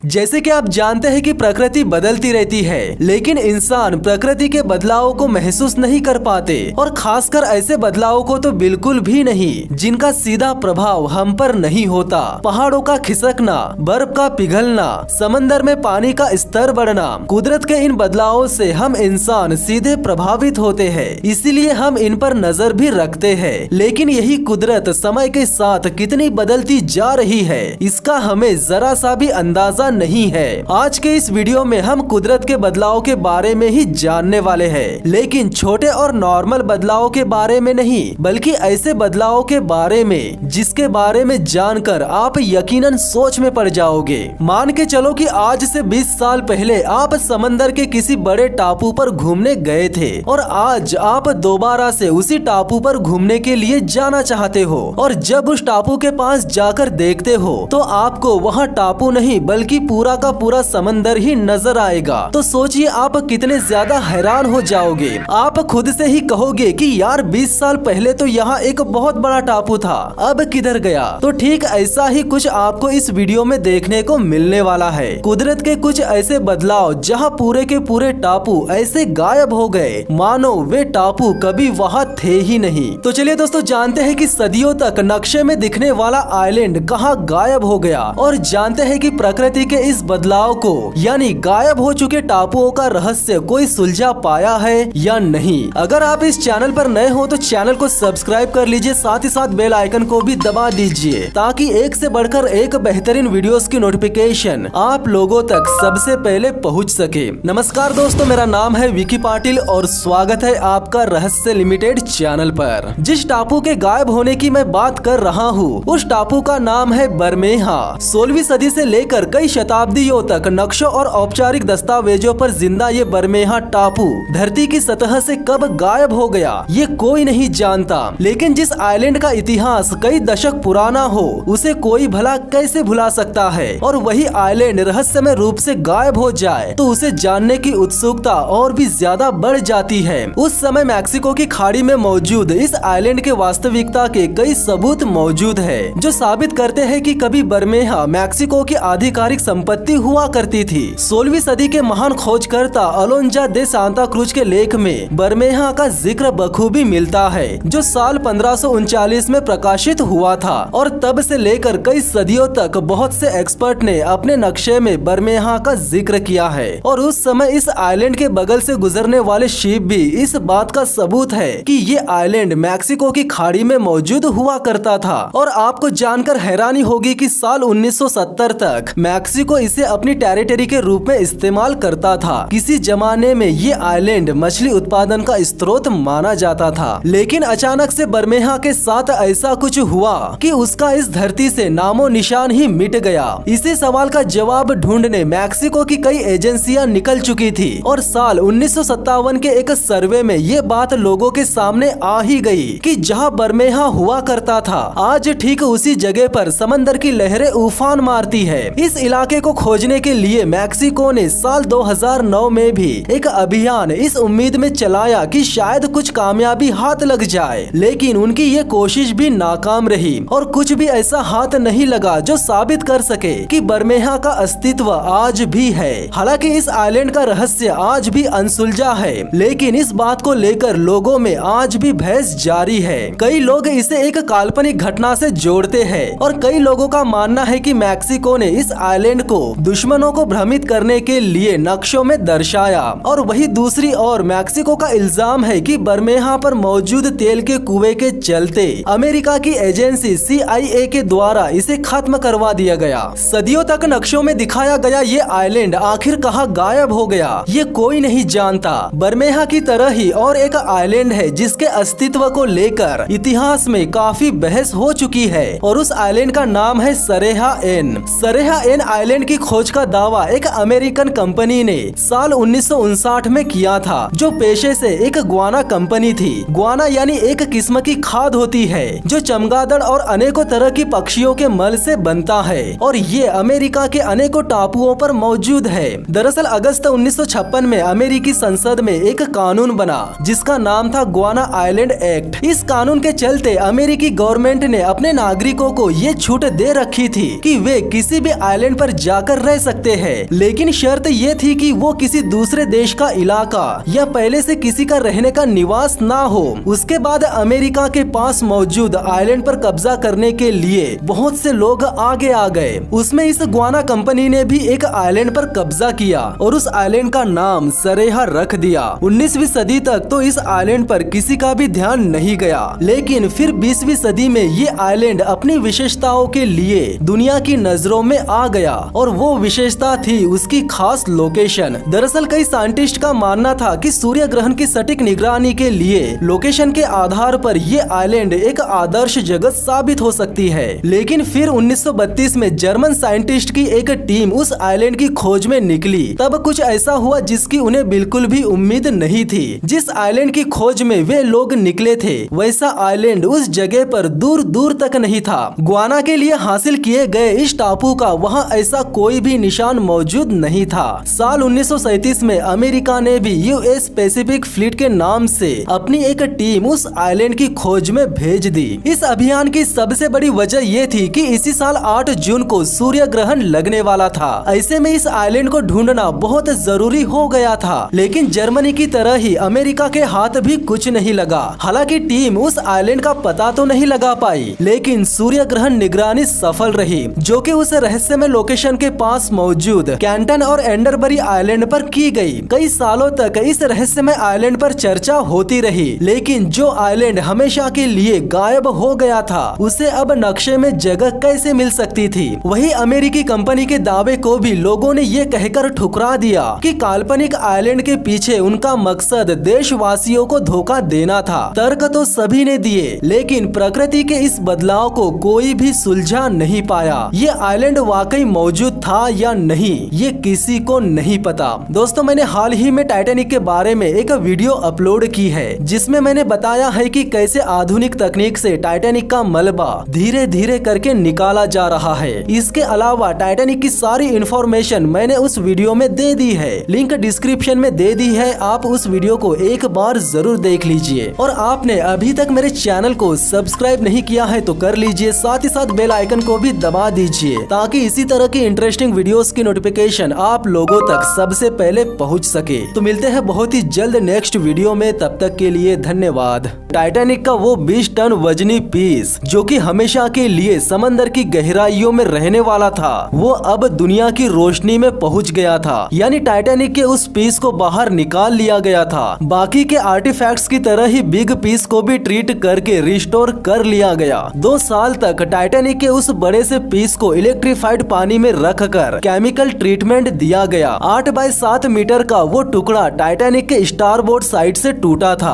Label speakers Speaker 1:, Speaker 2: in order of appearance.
Speaker 1: जैसे कि आप जानते हैं कि प्रकृति बदलती रहती है, लेकिन इंसान प्रकृति के बदलावों को महसूस नहीं कर पाते, और खासकर ऐसे बदलावों को तो बिल्कुल भी नहीं जिनका सीधा प्रभाव हम पर नहीं होता। पहाड़ों का खिसकना, बर्फ का पिघलना, समंदर में पानी का स्तर बढ़ना, कुदरत के इन बदलावों से हम इंसान सीधे प्रभावित होते हैं, इसीलिए हम इन पर नजर भी रखते हैं। लेकिन यही कुदरत समय के साथ कितनी बदलती जा रही है, इसका हमें जरा सा भी अंदाजा नहीं है। आज के इस वीडियो में हम कुदरत के बदलाव के बारे में ही जानने वाले हैं, लेकिन छोटे और नॉर्मल बदलावों के बारे में नहीं, बल्कि ऐसे बदलावों के बारे में जिसके बारे में जानकर आप यकीनन सोच में पड़ जाओगे। मान के चलो कि आज से 20 साल पहले आप समंदर के किसी बड़े टापू पर घूमने गए थे, और आज आप दोबारा से उसी टापू पर घूमने के लिए जाना चाहते हो, और जब उस टापू के पास जाकर देखते हो तो आपको वहाँ टापू नहीं बल्कि पूरा का पूरा समंदर ही नजर आएगा। तो सोचिए आप कितने ज्यादा हैरान हो जाओगे। आप खुद से ही कहोगे कि यार 20 साल पहले तो यहाँ एक बहुत बड़ा टापू था, अब किधर गया। तो ठीक ऐसा ही कुछ आपको इस वीडियो में देखने को मिलने वाला है। कुदरत के कुछ ऐसे बदलाव जहाँ पूरे के पूरे टापू ऐसे गायब हो गए मानो वे टापू कभी वहाँ थे ही नहीं। तो चलिए दोस्तों जानते हैं कि सदियों तक नक्शे में दिखने वाला आइलैंड कहाँ गायब हो गया, और जानते हैं कि प्रकृति के इस बदलाव को यानी गायब हो चुके टापुओं का रहस्य कोई सुलझा पाया है या नहीं। अगर आप इस चैनल पर नए हो तो चैनल को सब्सक्राइब कर लीजिए, साथ ही साथ बेल आइकन को भी दबा दीजिए, ताकि एक से बढ़कर एक बेहतरीन वीडियोस की नोटिफिकेशन आप लोगों तक सबसे पहले पहुंच सके। नमस्कार दोस्तों, मेरा नाम है विकी पाटिल और स्वागत है आपका रहस्य लिमिटेड चैनल पर। जिस टापू के गायब होने की मैं बात कर रहा हूँ उस टापू का नाम है बरमेहा। 16वीं सदी से लेकर कई शताब्दियों तक नक्शों और औपचारिक दस्तावेजों पर जिंदा ये बरमेहा टापू धरती की सतह से कब गायब हो गया ये कोई नहीं जानता। लेकिन जिस आइलैंड का इतिहास कई दशक पुराना हो उसे कोई भला कैसे भुला सकता है, और वही आइलैंड रहस्यमय रूप से गायब हो जाए तो उसे जानने की उत्सुकता और भी ज्यादा बढ़ जाती है। उस समय मैक्सिको की खाड़ी में मौजूद इस आइलैंड के वास्तविकता के कई सबूत मौजूद है जो साबित करते हैं कि कभी बरमेहा मैक्सिको की आधिकारिक संपत्ति हुआ करती थी। 16वीं सदी के महान खोजकर्ता अलोंजा दे सांता क्रूज के लेख में बरमेहा का जिक्र बखूबी मिलता है, जो साल 1539 में प्रकाशित हुआ था, और तब से लेकर कई सदियों तक बहुत से एक्सपर्ट ने अपने नक्शे में बरमेहा का जिक्र किया है। और उस समय इस आइलैंड के बगल से गुजरने वाले शिप भी इस बात का सबूत है कि ये आइलैंड मैक्सिको की खाड़ी में मौजूद हुआ करता था। और आपको जानकर हैरानी होगी कि साल 1970 तक मैक्सिको इसे अपनी टेरिटरी के रूप में इस्तेमाल करता था। किसी जमाने में ये आइलैंड मछली उत्पादन का स्रोत माना जाता था, लेकिन अचानक से बरमेहा के साथ ऐसा कुछ हुआ कि उसका इस धरती से नामो निशान ही मिट गया। इसी सवाल का जवाब ढूंढने मैक्सिको की कई एजेंसियां निकल चुकी थी, और साल 1957 के एक सर्वे में ये बात लोगों के सामने आ ही गई कि जहां बरमेहा हुआ करता था आज ठीक उसी जगह पर समंदर की लहरें उफान मारती है। इस इलाके को खोजने के लिए मैक्सिको ने साल 2009 में भी एक अभियान इस उम्मीद में चलाया कि शायद कुछ कामयाबी हाथ लग जाए, लेकिन उनकी ये कोशिश भी नाकाम रही, और कुछ भी ऐसा हाथ नहीं लगा जो साबित कर सके कि बरमेहा का अस्तित्व आज भी है। हालांकि इस आइलैंड का रहस्य आज भी अनसुलझा है, लेकिन इस बात को लेकर लोगों में आज भी बहस जारी है। कई लोग इसे एक काल्पनिक घटना से जोड़ते हैं, और कई लोगों का मानना है कि मैक्सिको ने इस आइलैंड को दुश्मनों को भ्रमित करने के लिए नक्शों में दर्शाया। और वही दूसरी ओर मैक्सिको का इल्जाम है कि बरमेहा पर मौजूद तेल के कुएं के चलते अमेरिका की एजेंसी CIA के द्वारा इसे खत्म करवा दिया गया। सदियों तक नक्शों में दिखाया गया ये आइलैंड आखिर कहाँ गायब हो गया ये कोई नहीं जानता। बरमेहा की तरह ही और एक आइलैंड है जिसके अस्तित्व को लेकर इतिहास में काफी बहस हो चुकी है, और उस आइलैंड का नाम है सरेहा एन। सरेहा एन आइलैंड की खोज का दावा एक अमेरिकन कंपनी ने साल 1959 में किया था, जो पेशे से एक गुआना कंपनी थी। गुआना यानी एक किस्म की खाद होती है जो चमगादड़ और अनेकों तरह की पक्षियों के मल से बनता है, और ये अमेरिका के अनेकों टापुओं पर मौजूद है। दरअसल अगस्त 1956 में अमेरिकी संसद में एक कानून बना जिसका नाम था गुआना आइलैंड एक्ट। इस कानून के चलते अमेरिकी गवर्नमेंट ने अपने नागरिकों को ये छूट दे रखी थी कि वे किसी भी आइलैंड पर जाकर रह सकते हैं, लेकिन शर्त ये थी कि वो किसी दूसरे देश का इलाका या पहले से किसी का रहने का निवास ना हो। उसके बाद अमेरिका के पास मौजूद आइलैंड पर कब्जा करने के लिए बहुत से लोग आगे आ गए। उसमें इस गुआना कंपनी ने भी एक आइलैंड पर कब्जा किया और उस आइलैंड का नाम सरेहा रख दिया। 19वीं सदी तक तो इस आइलैंड पर किसी का भी ध्यान नहीं गया, लेकिन फिर 20वीं सदी में ये आइलैंड अपनी विशेषताओं के लिए दुनिया की नजरों में आ गया और वो विशेषता थी उसकी खास लोकेशन। दरअसल कई साइंटिस्ट का मानना था कि सूर्य ग्रहण की सटीक निगरानी के लिए लोकेशन के आधार पर ये आइलैंड एक आदर्श जगह साबित हो सकती है। लेकिन फिर 1932 में जर्मन साइंटिस्ट की एक टीम उस आइलैंड की खोज में निकली। तब कुछ ऐसा हुआ जिसकी उन्हें बिल्कुल भी उम्मीद नहीं थी। जिस आइलैंड की खोज में वे लोग निकले थे, वैसा आइलैंड उस जगह पर दूर दूर तक नहीं था। गुआना के लिए हासिल किए गए इस टापू का वहां ऐसा कोई भी निशान मौजूद नहीं था। साल 1937 में अमेरिका ने भी यूएस पैसिफिक फ्लीट के नाम से अपनी एक टीम उस आइलैंड की खोज में भेज दी। इस अभियान की सबसे बड़ी वजह ये थी कि इसी साल 8 जून को सूर्य ग्रहण लगने वाला था। ऐसे में इस आइलैंड को ढूंढना बहुत जरूरी हो गया था। लेकिन जर्मनी की तरह ही अमेरिका के हाथ भी कुछ नहीं लगा। हालांकि टीम उस आइलैंड का पता तो नहीं लगा पाई, लेकिन सूर्य ग्रहण निगरानी सफल रही, जो कि उस रहस्यमय लोकेशन के पास मौजूद कैंटन और एंडरबरी आइलैंड पर की गई। कई सालों तक इस रहस्यमय आइलैंड पर चर्चा होती रही, लेकिन जो आइलैंड हमेशा के लिए गायब हो गया था, उसे अब नक्शे में जगह कैसे मिल सकती थी। वही अमेरिकी कंपनी के दावे को भी लोगों ने ये कहकर ठुकरा दिया कि काल्पनिक आइलैंड के पीछे उनका मकसद देशवासियों को धोखा देना था। तर्क तो सभी ने दिए, लेकिन प्रकृति के इस बदलाव को कोई भी सुलझा नहीं पाया। ये आइलैंड वाकई मौजूद था या नहीं, ये किसी को नहीं पता। दोस्तों, मैंने हाल ही में टाइटैनिक के बारे में एक वीडियो अपलोड की है, जिसमें मैंने बताया है कि कैसे आधुनिक तकनीक से टाइटैनिक का मलबा धीरे धीरे करके निकाला जा रहा है। इसके अलावा टाइटैनिक की सारी इंफॉर्मेशन मैंने उस वीडियो में दे दी है, लिंक डिस्क्रिप्शन में दे दी है। आप उस वीडियो को एक बार जरूर देख लीजिए। और आपने अभी तक मेरे चैनल को सब्सक्राइब नहीं किया है तो कर लीजिए, साथ ही साथ बेल आइकन को भी दबा दीजिए, ताकि इसी तरह की इंटरेस्टिंग वीडियोस की नोटिफिकेशन आप लोगों तक सबसे पहले पहुंच सके। तो मिलते हैं बहुत ही जल्द नेक्स्ट वीडियो में, तब तक के लिए धन्यवाद। टाइटैनिक का वो 20 टन वजनी पीस जो कि हमेशा के लिए समंदर की गहराइयों में रहने वाला था, वो अब दुनिया की रोशनी में पहुंच गया था। यानी टाइटैनिक के उस पीस को बाहर निकाल लिया गया था। बाकी के आर्टिफैक्ट्स की तरह ही बिग पीस को भी ट्रीट करके रिस्टोर कर लिया गया। 2 साल तक टाइटैनिक के उस बड़े से पीस को इलेक्ट्रिफाइड पानी में रखकर केमिकल ट्रीटमेंट दिया गया। 8 बाय 7 मीटर का वो टुकड़ा टाइटैनिक के स्टारबोर्ड साइड से टूटा था।